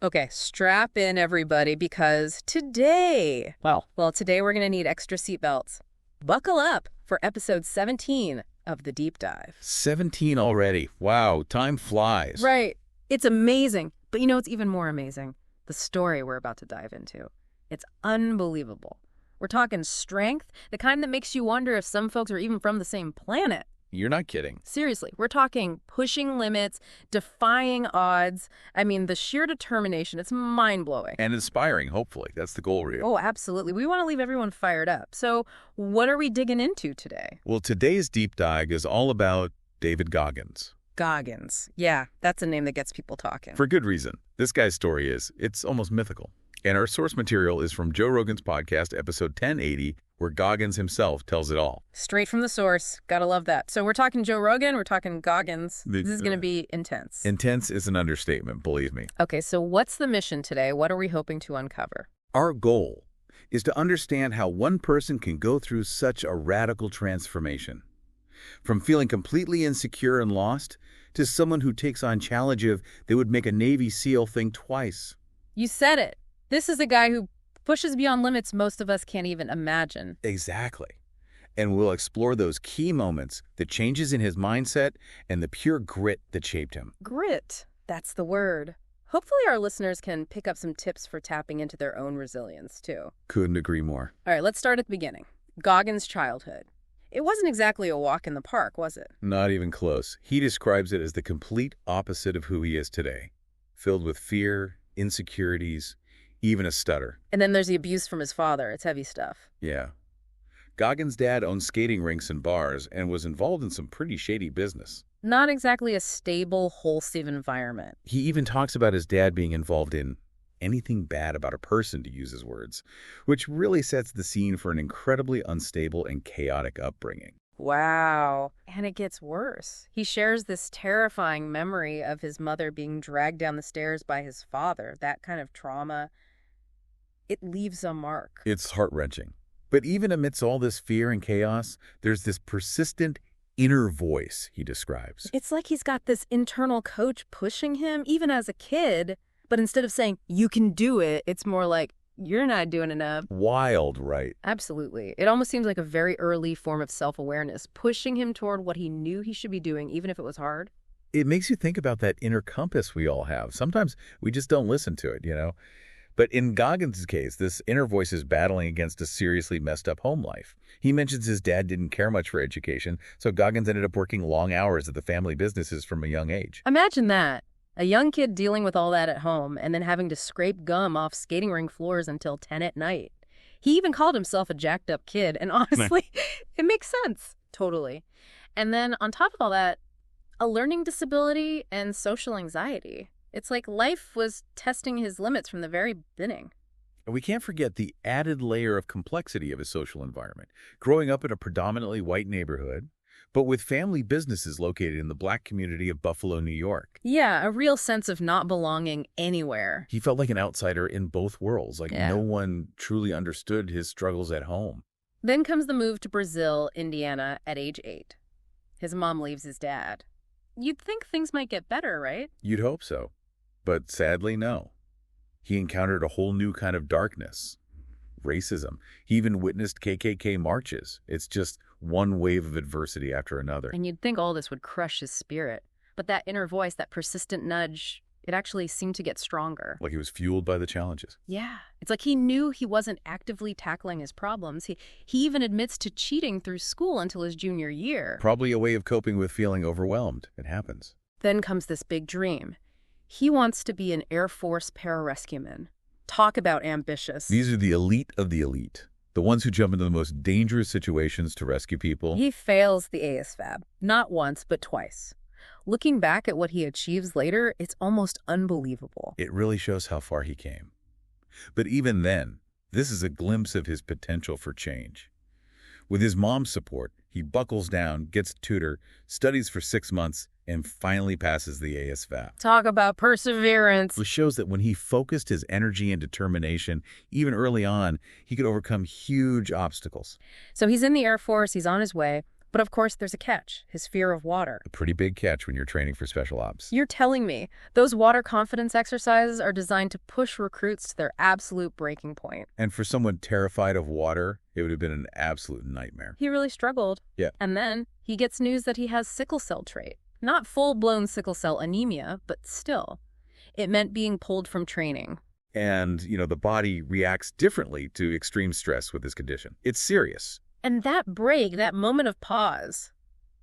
Okay, strap in everybody because today we're going to need extra seatbelts. Buckle up for episode 17 of The Deep Dive. 17 already. Wow, time flies. Right. It's amazing. But you know what's even more amazing? The story we're about to dive into. It's unbelievable. We're talking strength, the kind that makes you wonder if some folks are even from the same planet. You're not kidding. Seriously, we're talking pushing limits, defying odds. I mean, the sheer determination, it's mind-blowing. And inspiring, hopefully. That's the goal, Rio. Oh, absolutely. We want to leave everyone fired up. So what are we digging into today? Well, today's deep dive is all about David Goggins. Goggins. Yeah, that's a name that gets people talking. For good reason. This guy's story it's almost mythical. And our source material is from Joe Rogan's podcast, episode 1080, where Goggins himself tells it all. Straight from the source. Gotta love that. So we're talking Joe Rogan, we're talking Goggins. This is going to be intense. Intense is an understatement, believe me. Okay, so what's the mission today? What are we hoping to uncover? Our goal is to understand how one person can go through such a radical transformation. From feeling completely insecure and lost to someone who takes on challenge of they would make a Navy SEAL think twice. You said it. This is a guy who pushes beyond limits most of us can't even imagine. Exactly. And we'll explore those key moments, the changes in his mindset, and the pure grit that shaped him. Grit. That's the word. Hopefully our listeners can pick up some tips for tapping into their own resilience, too. Couldn't agree more. All right, let's start at the beginning. Goggins' childhood. It wasn't exactly a walk in the park, was it? Not even close. He describes it as the complete opposite of who he is today. Filled with fear, insecurities, even a stutter. And then there's the abuse from his father. It's heavy stuff. Yeah. Goggins' dad owned skating rinks and bars and was involved in some pretty shady business. Not exactly a stable, wholesome environment. He even talks about his dad being involved in anything bad about a person, to use his words, which really sets the scene for an incredibly unstable and chaotic upbringing. Wow. And it gets worse. He shares this terrifying memory of his mother being dragged down the stairs by his father. That kind of trauma, it leaves a mark. It's heart-wrenching. But even amidst all this fear and chaos, there's this persistent inner voice he describes. It's like he's got this internal coach pushing him, even as a kid. But instead of saying, you can do it, it's more like, you're not doing enough. Wild, right? Absolutely. It almost seems like a very early form of self-awareness, pushing him toward what he knew he should be doing, even if it was hard. It makes you think about that inner compass we all have. Sometimes we just don't listen to it. But in Goggins' case, this inner voice is battling against a seriously messed up home life. He mentions his dad didn't care much for education, so Goggins ended up working long hours at the family businesses from a young age. Imagine that. A young kid dealing with all that at home and then having to scrape gum off skating rink floors until 10 at night. He even called himself a jacked up kid, and honestly, it makes sense. Totally. And then on top of all that, a learning disability and social anxiety. It's like life was testing his limits from the very beginning. And we can't forget the added layer of complexity of his social environment. Growing up in a predominantly white neighborhood, but with family businesses located in the Black community of Buffalo, New York. Yeah, a real sense of not belonging anywhere. He felt like an outsider in both worlds, no one truly understood his struggles at home. Then comes the move to Brazil, Indiana, at age 8. His mom leaves his dad. You'd think things might get better, right? You'd hope so. But sadly, no. He encountered a whole new kind of darkness. Racism. He even witnessed KKK marches. It's just one wave of adversity after another. And you'd think all this would crush his spirit. But that inner voice, that persistent nudge, it actually seemed to get stronger. Like he was fueled by the challenges. Yeah. It's like he knew he wasn't actively tackling his problems. He even admits to cheating through school until his junior year. Probably a way of coping with feeling overwhelmed. It happens. Then comes this big dream. He wants to be an Air Force pararescueman. Talk about ambitious. These are the elite of the elite. The ones who jump into the most dangerous situations to rescue people. He fails the ASVAB. Not once, but twice. Looking back at what he achieves later, it's almost unbelievable. It really shows how far he came. But even then, this is a glimpse of his potential for change. With his mom's support, he buckles down, gets a tutor, studies for 6 months, and finally passes the ASVAB. Talk about perseverance. Which shows that when he focused his energy and determination, even early on, he could overcome huge obstacles. So he's in the Air Force, he's on his way. But of course, there's a catch, his fear of water. A pretty big catch when you're training for special ops. You're telling me those water confidence exercises are designed to push recruits to their absolute breaking point. And for someone terrified of water, it would have been an absolute nightmare. He really struggled. Yeah. And then he gets news that he has sickle cell trait. Not full-blown sickle cell anemia, but still. It meant being pulled from training. And, the body reacts differently to extreme stress with this condition. It's serious. And that break, that moment of pause,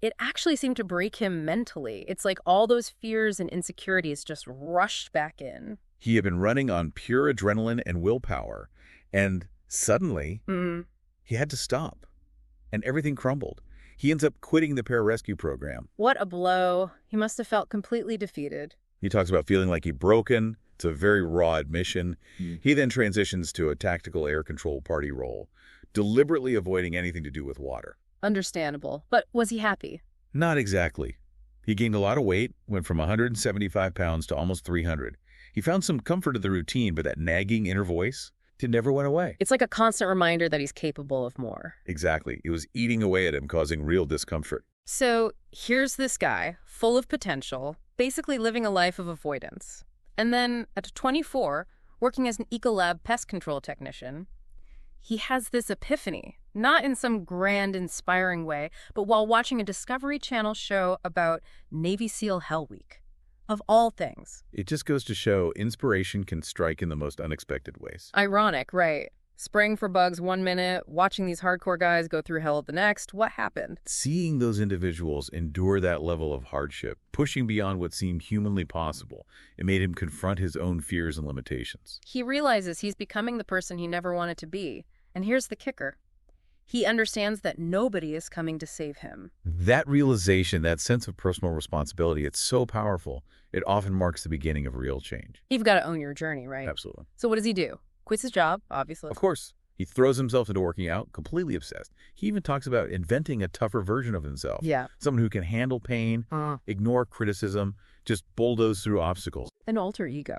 it actually seemed to break him mentally. It's like all those fears and insecurities just rushed back in. He had been running on pure adrenaline and willpower, and suddenly he had to stop, and everything crumbled. He ends up quitting the pararescue program. What a blow. He must have felt completely defeated. He talks about feeling like he'd broken. It's a very raw admission. He then transitions to a tactical air control party role, deliberately avoiding anything to do with water. Understandable. But was he happy? Not exactly. He gained a lot of weight, went from 175 pounds to almost 300. He found some comfort in the routine, but that nagging inner voice, it never went away. It's like a constant reminder that he's capable of more. Exactly. It was eating away at him, causing real discomfort. So here's this guy, full of potential, basically living a life of avoidance. And then at 24, working as an Ecolab pest control technician, he has this epiphany, not in some grand, inspiring way, but while watching a Discovery Channel show about Navy SEAL Hell Week. Of all things. It just goes to show inspiration can strike in the most unexpected ways. Ironic, right? Spraying for bugs 1 minute, watching these hardcore guys go through hell the next. What happened? Seeing those individuals endure that level of hardship, pushing beyond what seemed humanly possible, it made him confront his own fears and limitations. He realizes he's becoming the person he never wanted to be. And here's the kicker. He understands that nobody is coming to save him. That realization, that sense of personal responsibility, it's so powerful. It often marks the beginning of real change. You've got to own your journey, right? Absolutely. So what does he do? Quits his job, obviously. Of course. He throws himself into working out, completely obsessed. He even talks about inventing a tougher version of himself. Yeah. Someone who can handle pain, ignore criticism, just bulldoze through obstacles. An alter ego.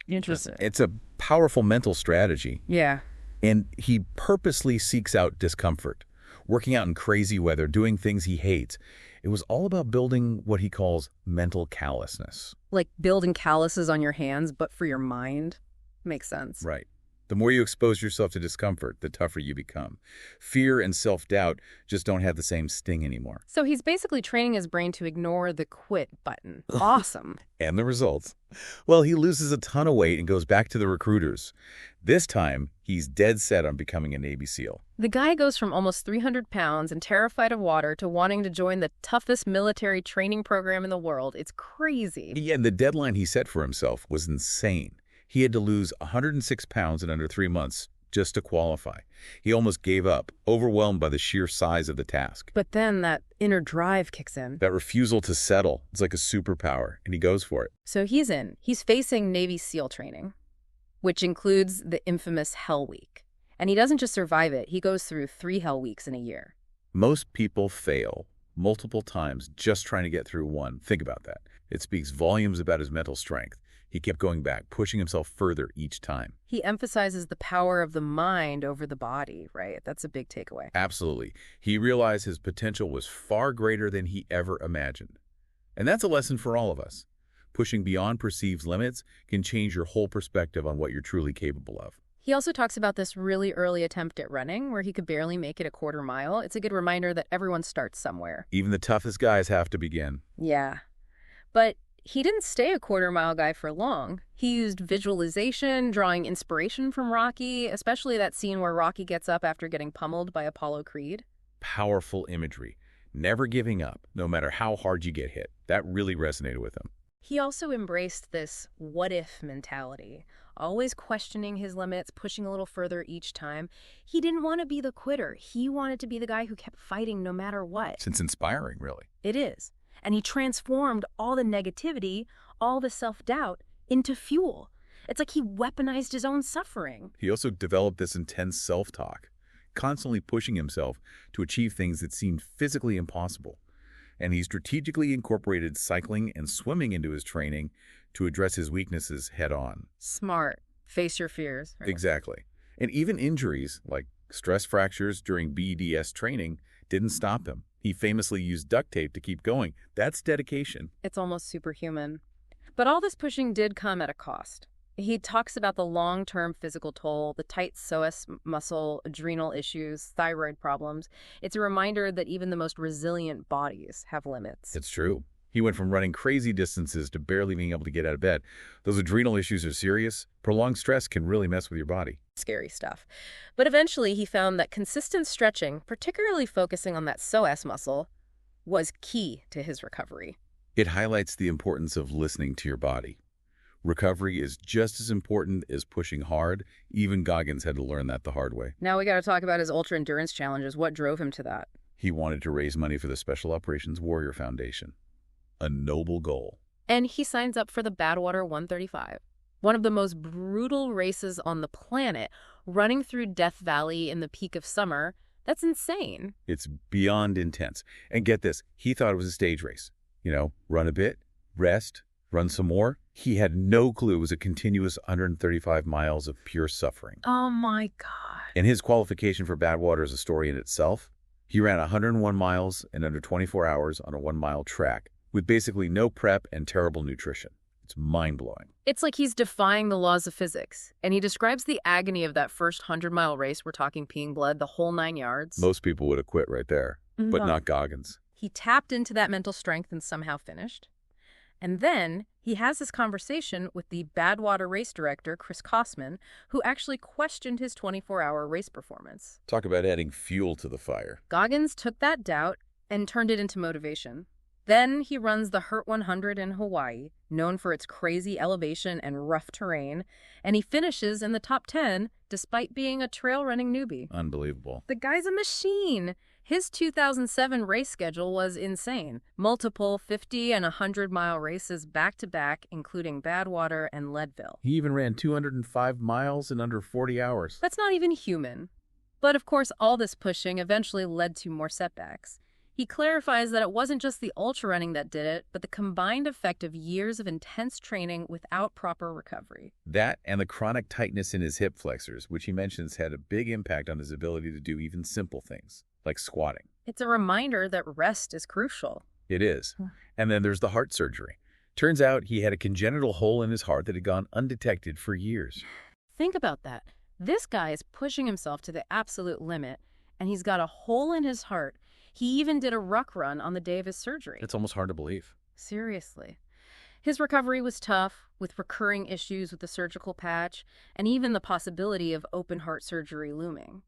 Interesting. It's a powerful mental strategy. Yeah. And he purposely seeks out discomfort, working out in crazy weather, doing things he hates. It was all about building what he calls mental callousness. Like building calluses on your hands, but for your mind? Makes sense. Right. The more you expose yourself to discomfort, the tougher you become. Fear and self-doubt just don't have the same sting anymore. So he's basically training his brain to ignore the quit button. Awesome. And the results? Well, he loses a ton of weight and goes back to the recruiters. This time, he's dead set on becoming a Navy SEAL. The guy goes from almost 300 pounds and terrified of water to wanting to join the toughest military training program in the world. It's crazy. Yeah, and the deadline he set for himself was insane. He had to lose 106 pounds in under 3 months just to qualify. He almost gave up, overwhelmed by the sheer size of the task. But then that inner drive kicks in. That refusal to settle, it's like a superpower, and he goes for it. So he's in. He's facing Navy SEAL training, which includes the infamous Hell Week. And he doesn't just survive it, he goes through 3 Hell Weeks in a year. Most people fail multiple times just trying to get through one. Think about that. It speaks volumes about his mental strength. He kept going back, pushing himself further each time. He emphasizes the power of the mind over the body, right? That's a big takeaway. Absolutely. He realized his potential was far greater than he ever imagined. And that's a lesson for all of us. Pushing beyond perceived limits can change your whole perspective on what you're truly capable of. He also talks about this really early attempt at running where he could barely make it a quarter mile. It's a good reminder that everyone starts somewhere. Even the toughest guys have to begin. Yeah. But he didn't stay a quarter-mile guy for long. He used visualization, drawing inspiration from Rocky, especially that scene where Rocky gets up after getting pummeled by Apollo Creed. Powerful imagery. Never giving up, no matter how hard you get hit. That really resonated with him. He also embraced this what-if mentality, always questioning his limits, pushing a little further each time. He didn't want to be the quitter. He wanted to be the guy who kept fighting no matter what. It's inspiring, really. It is. And he transformed all the negativity, all the self-doubt, into fuel. It's like he weaponized his own suffering. He also developed this intense self-talk, constantly pushing himself to achieve things that seemed physically impossible. And he strategically incorporated cycling and swimming into his training to address his weaknesses head-on. Smart. Face your fears. Right? Exactly. And even injuries, like stress fractures during BDS training, didn't stop him. He famously used duct tape to keep going. That's dedication. It's almost superhuman. But all this pushing did come at a cost. He talks about the long-term physical toll, the tight psoas muscle, adrenal issues, thyroid problems. It's a reminder that even the most resilient bodies have limits. It's true. He went from running crazy distances to barely being able to get out of bed. Those adrenal issues are serious. Prolonged stress can really mess with your body. Scary stuff. But eventually he found that consistent stretching, particularly focusing on that psoas muscle, was key to his recovery. It highlights the importance of listening to your body. Recovery is just as important as pushing hard. Even Goggins had to learn that the hard way. Now we got to talk about his ultra-endurance challenges. What drove him to that? He wanted to raise money for the Special Operations Warrior Foundation. A noble goal. And he signs up for the Badwater 135, one of the most brutal races on the planet, running through Death Valley in the peak of summer. That's insane. It's beyond intense. And get this, he thought it was a stage race. You know, run a bit, rest, run some more. He had no clue it was a continuous 135 miles of pure suffering. Oh my God. And his qualification for Badwater is a story in itself. He ran 101 miles in under 24 hours on a 1-mile track, with basically no prep and terrible nutrition. It's mind-blowing. It's like he's defying the laws of physics. And he describes the agony of that first 100-mile race. We're talking peeing blood, the whole 9 yards. Most people would have quit right there, but not Goggins. He tapped into that mental strength and somehow finished. And then he has this conversation with the Badwater race director, Chris Kosman, who actually questioned his 24-hour race performance. Talk about adding fuel to the fire. Goggins took that doubt and turned it into motivation. Then he runs the Hurt 100 in Hawaii, known for its crazy elevation and rough terrain, and he finishes in the top 10 despite being a trail running newbie. Unbelievable. The guy's a machine. His 2007 race schedule was insane. Multiple 50 and 100-mile races back-to-back, including Badwater and Leadville. He even ran 205 miles in under 40 hours. That's not even human. But of course, all this pushing eventually led to more setbacks. He clarifies that it wasn't just the ultra running that did it, but the combined effect of years of intense training without proper recovery. That and the chronic tightness in his hip flexors, which he mentions had a big impact on his ability to do even simple things, like squatting. It's a reminder that rest is crucial. It is. And then there's the heart surgery. Turns out he had a congenital hole in his heart that had gone undetected for years. Think about that. This guy is pushing himself to the absolute limit, and he's got a hole in his heart. He even did a ruck run on the day of his surgery. It's almost hard to believe. Seriously. His recovery was tough, with recurring issues with the surgical patch, and even the possibility of open heart surgery looming.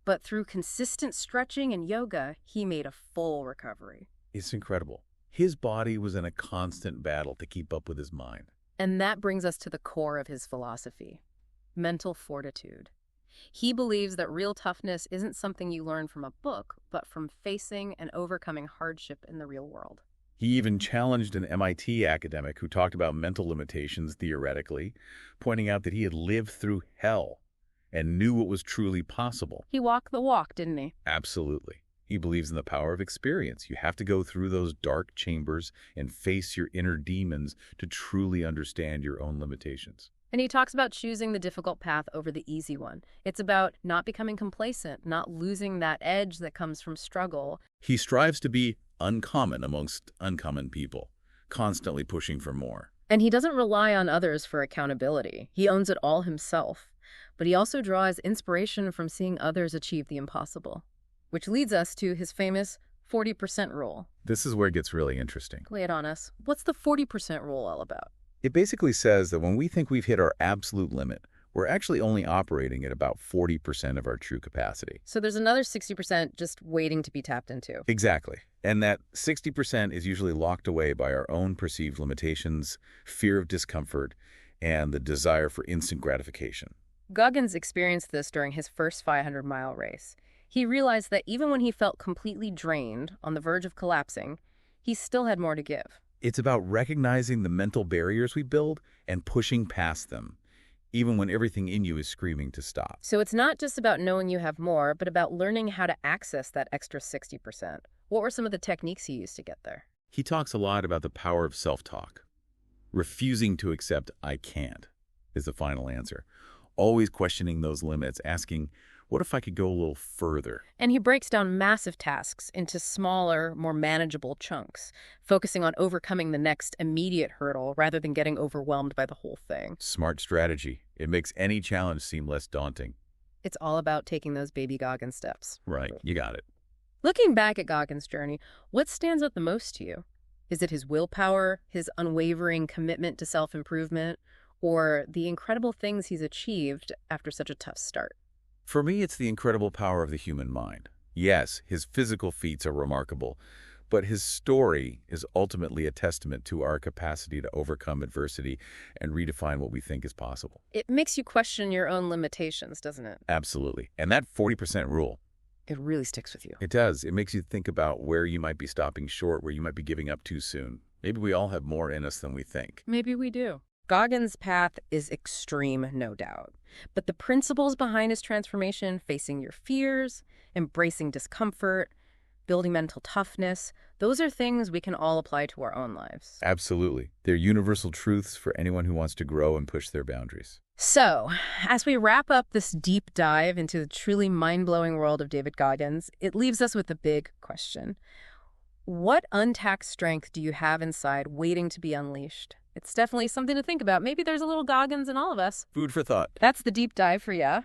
But through consistent stretching and yoga, he made a full recovery. It's incredible. His body was in a constant battle to keep up with his mind. And that brings us to the core of his philosophy: mental fortitude. He believes that real toughness isn't something you learn from a book, but from facing and overcoming hardship in the real world. He even challenged an MIT academic who talked about mental limitations theoretically, pointing out that he had lived through hell and knew what was truly possible. He walked the walk, didn't he? Absolutely. He believes in the power of experience. You have to go through those dark chambers and face your inner demons to truly understand your own limitations. And he talks about choosing the difficult path over the easy one. It's about not becoming complacent, not losing that edge that comes from struggle. He strives to be uncommon amongst uncommon people, constantly pushing for more. And he doesn't rely on others for accountability. He owns it all himself. But he also draws inspiration from seeing others achieve the impossible, which leads us to his famous 40% rule. This is where it gets really interesting. Lay it on us. What's the 40% rule all about? It basically says that when we think we've hit our absolute limit, we're actually only operating at about 40% of our true capacity. So there's another 60% just waiting to be tapped into. Exactly. And that 60% is usually locked away by our own perceived limitations, fear of discomfort, and the desire for instant gratification. Goggins experienced this during his first 500-mile race. He realized that even when he felt completely drained, on the verge of collapsing, he still had more to give. It's about recognizing the mental barriers we build and pushing past them, even when everything in you is screaming to stop. So it's not just about knowing you have more, but about learning how to access that extra 60%. What were some of the techniques he used to get there? He talks a lot about the power of self-talk. Refusing to accept "I can't" is the final answer. Always questioning those limits, asking, What if I could go a little further? And he breaks down massive tasks into smaller, more manageable chunks, focusing on overcoming the next immediate hurdle rather than getting overwhelmed by the whole thing. Smart strategy. It makes any challenge seem less daunting. It's all about taking those baby Goggins steps. Right, you got it. Looking back at Goggins' journey, what stands out the most to you? Is it his willpower, his unwavering commitment to self-improvement, or the incredible things he's achieved after such a tough start? For me, it's the incredible power of the human mind. Yes, his physical feats are remarkable, but his story is ultimately a testament to our capacity to overcome adversity and redefine what we think is possible. It makes you question your own limitations, doesn't it? Absolutely. And that 40% rule, It really sticks with you. it does. It makes you think about where you might be stopping short, where you might be giving up too soon. Maybe we all have more in us than we think. Maybe we do. Goggins' path is extreme, no doubt. But the principles behind his transformation, facing your fears, embracing discomfort, building mental toughness, those are things we can all apply to our own lives. Absolutely. They're universal truths for anyone who wants to grow and push their boundaries. So, as we wrap up this deep dive into the truly mind-blowing world of David Goggins, it leaves us with a big question. What untaxed strength do you have inside waiting to be unleashed? It's definitely something to think about. Maybe there's a little Goggins in all of us. Food for thought. That's the deep dive for ya.